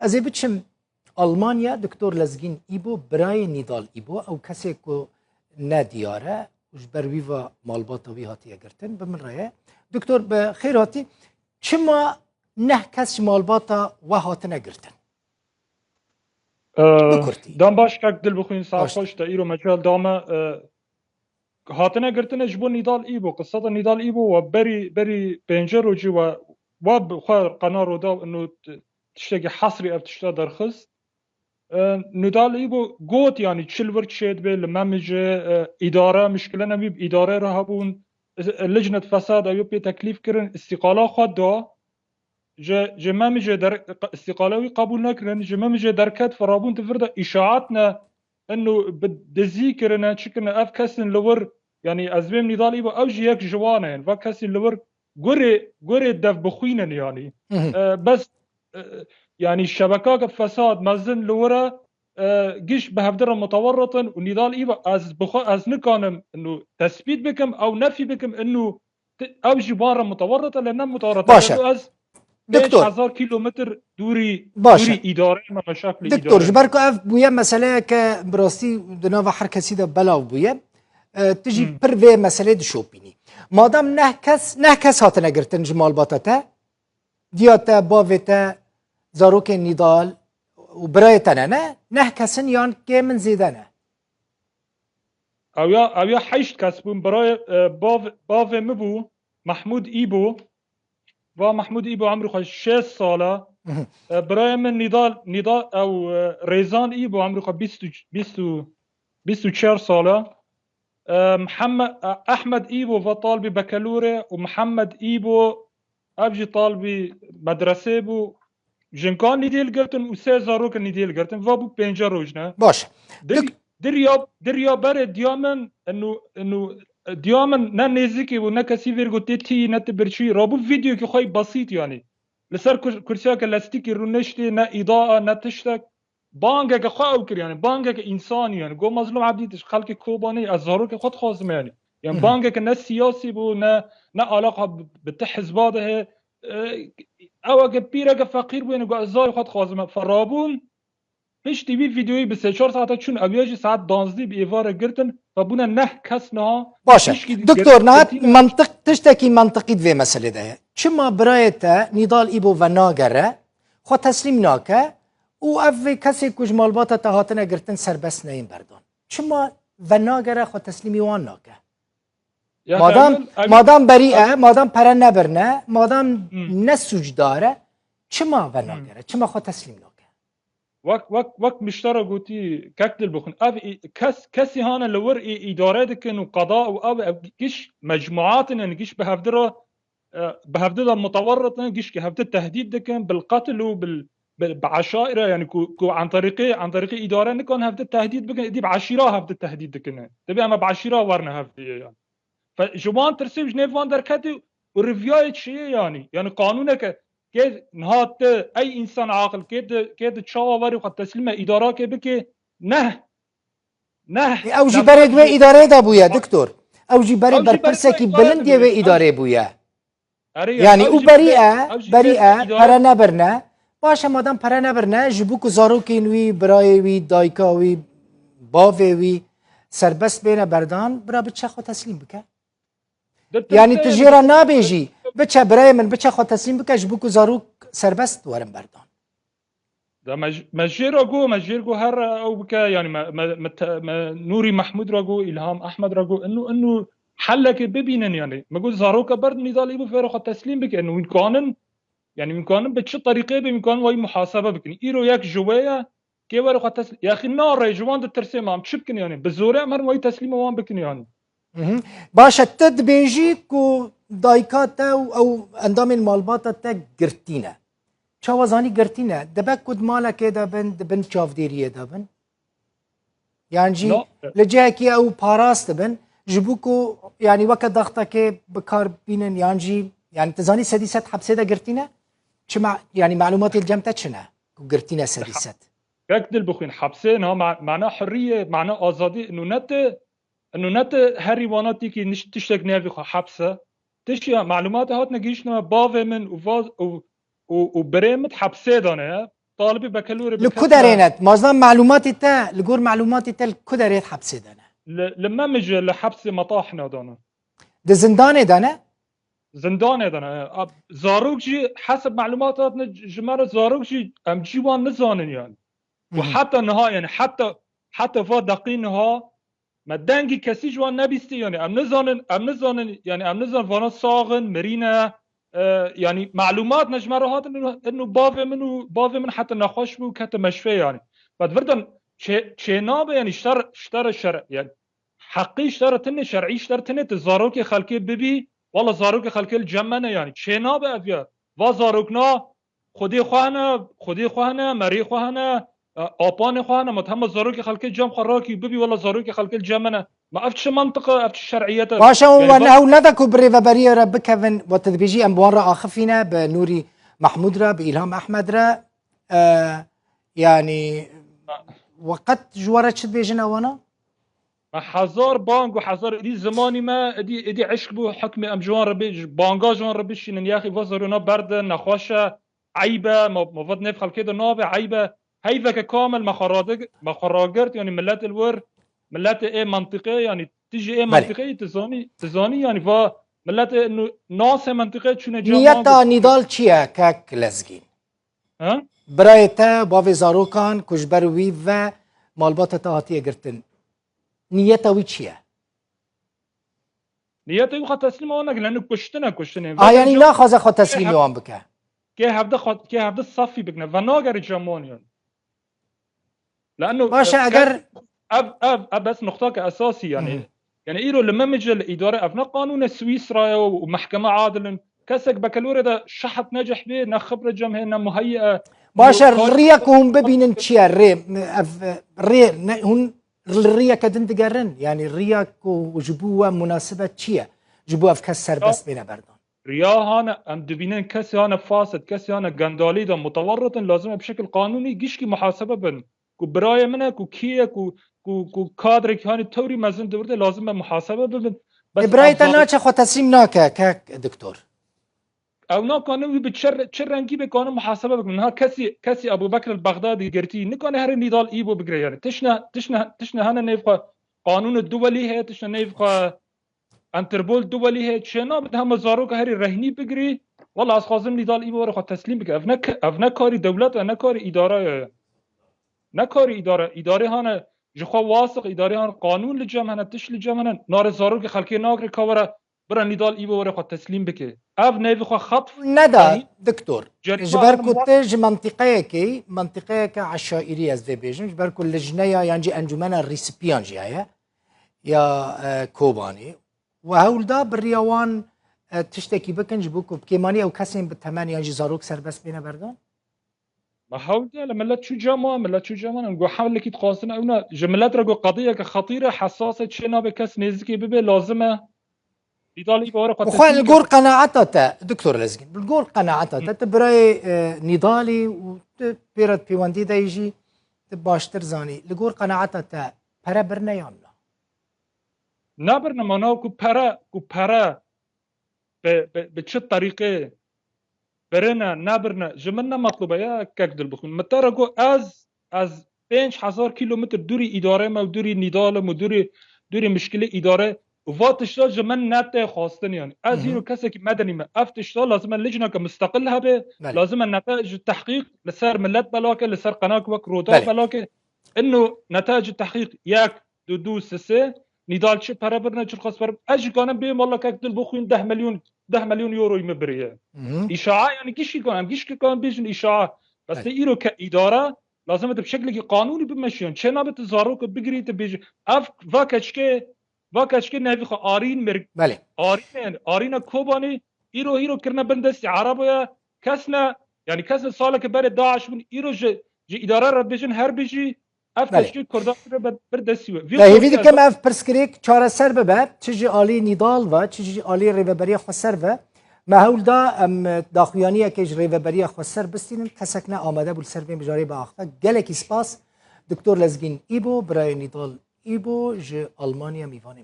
از بچم آلمانیا دکتر لزگین ایبو برای نیدال ایبو او کسی که ندیاره وش بروی و مالباتا وی هاتی اگرتن به من رایه دکتر به خیر هاتی چما نه کس مالباتا و هاتن اگرتن بکرتی دام باش که دل بخوین ساعت خوش تا ایرو مجال دامه هاتنه گرتنه جبو نیدال ایبو قصة نیدال ایبو و بری پنجر روجی و بخواه قناه رو دا انو تشتاقي حصري اف تشتا درخص نیدال ایبو گوت یعنی چل ورد شید به لممجه اداره مشکله نبی اداره رو هبون لجنة فساد او پی تکلیف کرن استقالا خود دا جمامجه در استقالوي قبول نكرن جمامجه دركات فرابون تفرد اشاعاتنا انه بدذيكرنا تشكنا اف كاسن لور يعني ازبيم نضالي با اوجي يك جوانا يعني فكاسن لور غوري دف بخوينن يعني بس يعني الشبكات فساد مازن لورا جيش بهفدر متورطا ونضال ايبا از نكانم انه تثبيت بكم او نفي بكم انه اوجي بارا متورطه لان متورطه باشا دكتور 5000 كيلومتر دوري اداره ما مشاكل دكتور جبركو اف بويا مساله ك براستي دناوا حركه سيده بلاو بويا تجي برفي مساله شوبيني مادام نه کس هاتن اگرتن جمال باتاتا دياتا باوتا زاروك نضال وبرايتنا نه کسن يان كي من زيدنا او يا حيش كسبون براي باو مبو محمود ايبو و محمود ایبو عمرو خواه 6 ساله برای من نضال او ريزان ایبو عمرو خواه 24 ساله محمد احمد ایبو و طالبي بكالوريا ومحمد ایبو ابجي طالبي مدرسه بو جنكان نديل قرتن و 3 زاروك نديل قرتن و بو 5 روجنا باش دريا بر ديامن انه ديامن نه نزیکی و نه کسی ورگوتی تی نه تبرچی رابو ویدیو که خواهی بسیط یعنی لسر کرسیا که لاستیکی رو نشتی نه اضاءه نه تشتک بانگه که خواه او کر یعنی بانگه که انسانی یعنی گو مظلوم عبدیتش خلق کوبانی از زارو که خود خوازم یعنی بانگه که نه سیاسی بو نه علاقه به حزباته او که پیره که فقیر بو یعنی گو از زار خود خوازم فرابون پیش تیوی ویدیویی به 3-4 ساعته چون اویاجی ساعت 12 به ایوار گرتن و بونه نه کس نه باشه دکتور نهات منطق تشتكي منطقي في مسألة ده چما برايتا نضال إيبو و ناگره خو تسلیم ناکه و اوی کسی کج مالباتا تهاتنه گرتن سربست نیم بردان چما و ناگره خو تسلیمی وان ناکه مادام بریئه مادام پره نبرنه مادام نسوج داره چما و ناگره چما خو تسلیم ناکه وقت مشترك قوتي كاكدل بخن كسي هانا لور اداره دكن وقضاء او جيش مجموعاتنا جيش بهفدر متورطه جيش كهفدر تهديد دكن بالقتل بعشائر يعني عن طريق اداره نكون هفدر تهديد بكن دي بعشيره هفدر تهديد دكن تبي اما بعشيره ورنا هفدر يعني فجوان ترسيب جنيف دركتي وريفيايت شيء يعني قانونك که نهات ای انسان عاقل که تشاوا وری خود تسلیم اداره که بکه نه او جی برد و اداره دا بویا دکتور او جی برد بر پرسکی بلندی و اداره بویا یعنی او بریئه پره نبرنه باشه مادام پره نبرنه جبو که زاروکینوی برایوی دایکاوی باوی سربست بینه بردان برا بچه خود تسلیم بکه یعنی تجیره نابیجی بچه برای من بچه خود تسلیم بکه جبو که زاروک سربست ورم بردان ده مجير جو هر او بك يعني نوري محمود راجو الهام احمد راجو انه حلك ببينن يعني ما قول زاروكا برد نضال يبو فيرو خد تسليم بك انه وين كانن بتش طريقه بامكان واي محاسبه بكني ايرو ياك جوايا كي ورو خد تسليم يا اخي النار جوان الترسيم عم تشبكن يعني بالزورع مر واي تسليم وان بكني يعني باشه تد بيجيك دايكاتا او اندام المالباتا تا قرتينه چاوازانی گرتینه دبک کد مالا که دبن چافدیریه دبن یعنی جی لجه کی او پاراست دبن جبوکو یعنی وقت داختا که بکار بینن یعنی تزانی سدیست حبسه ده گرتینه چه یعنی معلومات الجمعه چنه گرتینه سدیست بكدل بخوين حبسين ها معناه حريه معناه آزادي انه نت هريواناتي كي نش تشتك نافي حبسه تشيا معلومات هات نجيشنا باوي من وبريمت حبسه دانه طالبي بكالوري لكدرينت مازن معلوماتي تا لجور معلوماتي تا الكدريت حبس دانا لما مج لحبس مطاحنا دانا ده زندان دانا زندان دانا زاروكجي حسب معلوماتنا جماعة زاروكجي ام جيوان نزانن يعني وحتى نها يعني حتى فا دقينها ما دنگی کسی جوان نبیستی یعنی ام نزانن يعني ام نزانن فانا ساغن مرينا يعني معلومات نجمع هات انه باوی من حتى نخوش بو كت مشفى يعني بعد فردن چنابه يعني اشتر شرع يعني حقي اشترتني شرعي اشترتني تزاروك خلقي ببي والله زاروك خلقي الجمنه يعني چنابه افيا و زاروكنا خودي خواهنا مري خواهنا آپان خواهنا متهم زاروك خلقي جم خراكي ببي والله زاروك خلقي الجمنه ما افتش منطقه افتش شرعيته باشا وانا ولادك بريفابريا را بكفن وتدبيجي امبوان را اخفينا بنوري محمود را بإلهام احمد را يعني وقت جوارت شد بيجنا وانا حزار بانگ و حزار ادی زمانی ما ادی عشق بو حکم ام جوان ربی بانگا جوان ربی شینن یاخی وزرونا برد نخوشه عیبه مواد نف خلقی دو نابه عیبه هیفه که کامل مخراجرت يعني ملات الور ملات ايه منطقه يعني تيجي ايه منطقه تزاني يعني فا ملات انه ناس منطقه چونه جامان نيتا نضال چیه كاك لزگين ها برايتا باوي زاروكان كجبروي و مالبات تاهاتيه گرتن نيتا وي چیه نيته يخ تسليم اونك لانه كشتنه يعني لا خازه خو تسليمي وان بك كي هبدا صفي بكنا فناغر جامان يعني لانه باشا اگر اب بس نقطه اساسي يعني ايرو لما مجل الاداره افنا قانون سويسرا ومحكمه عادل كسك بكالوريا ده شحط نجح به نخبره جمهنا مهيئه باشا ريكهم ببينن تشيا ري هون الريا كدن قرن يعني الريا وجبوها مناسبه تشيا جبوها في كسر بس بين بردان ريا هانا ام دبينن كسي هانا فاسد كسي هانا قندالي ده متورط لازم بشكل قانوني قشكي محاسبه بن كو براي منه كو كيه كو كادر كان توري مزن دورده لازم محاسبه بن بس برايتا ناچه خو تسليم ناكه كاك دكتور او نا قانوني بتشر رنگي به قانون محاسبه بكن ها كسي ابو بكر البغدادي قرتي نكون هر نضال ايبو بقري يعني تشنا هنا نيفقا قانون الدولي هي تشنا نيفقا انتربول دولي هي تشنا بدهم زاروك هري رهني بقري والله از خازم نضال ايبو رو تسليم بك افنا كاري دولت انا كاري اداره نكاري اداره هانا جخوا واثق اداره هانا قانون لجم هنا تش لجم هنا نار زاروك خلقي ناغري كاورا برا نضال ايبو ورا خو تسليم بك اف نيفي خو خطف ندى دكتور جبر كنت منطقه عشائريه از بيجن جبر كل لجنه يعني انجمن الريسبيان جايه يا كوباني وهول دا بالريوان تشتكي بكن جبوكو بكيماني او كاسين بالثمان يعني زاروك سربس بينا بردان ما حاولت لما لا تشو جاما نقول حاول لك تقاسنا اونا جملات رجو قضيه خطيره حساسه شنا بكاس نزكي ببي لازمه نضالي بورا قد وخوان الجور قناعتها دكتور لزقين بالجور قناعتها تبراي نضالي وبيرت بيواندي دا يجي تباشتر زاني الجور قناعتها برا برنا يانا نابرنا مناو كو برا بتش طريقه برنا نابرنا جملنا مطلوبه يا كاك دل بخون متى رجو از 5000 كيلومتر دوري اداره ما دوري نضال ما دوري مشكله اداره وفاتشتا جمن نت خواستن يعني از هيرو كسك مدني ما افتشتا لازم اللجنه كمستقلها به لازم النتائج التحقيق لسر ملت بلاك لسر قناه وكرودا بلاك انه نتائج التحقيق ياك دو سسه نضال شي برابرنا شي خاص بر اجي كان بهم والله كاكدل بخوين 10 مليون يورو يمبريه اشاعه يعني كيش كان بيجن اشاعه بس ايرو كاداره لازم بشكل قانوني بمشيون شنا بتزاروك بجري تبيج اف واكشكي نافي خو آرين مرق بله آرين كوباني هيرو كرنا بندس عربية كسنا يعني كسنا سالك برد داعش من هيرو جي إدارة ربيجن هر بيجي أفتشكي كردان بردسيوه لا هيفيدي كم أف برسكريك چارة سر ببه تشجي آلي نضال و تشجي آلي ريفبريا خو سر و ما هول دا ام داخویانیه که ريفبريا خو سر بستینن کسکنا آماده بول سر بین بجاری با آخفه گلکی سپاس دکتور لزگین ایبو برای نضال ایبو ج آلمانیا میوانه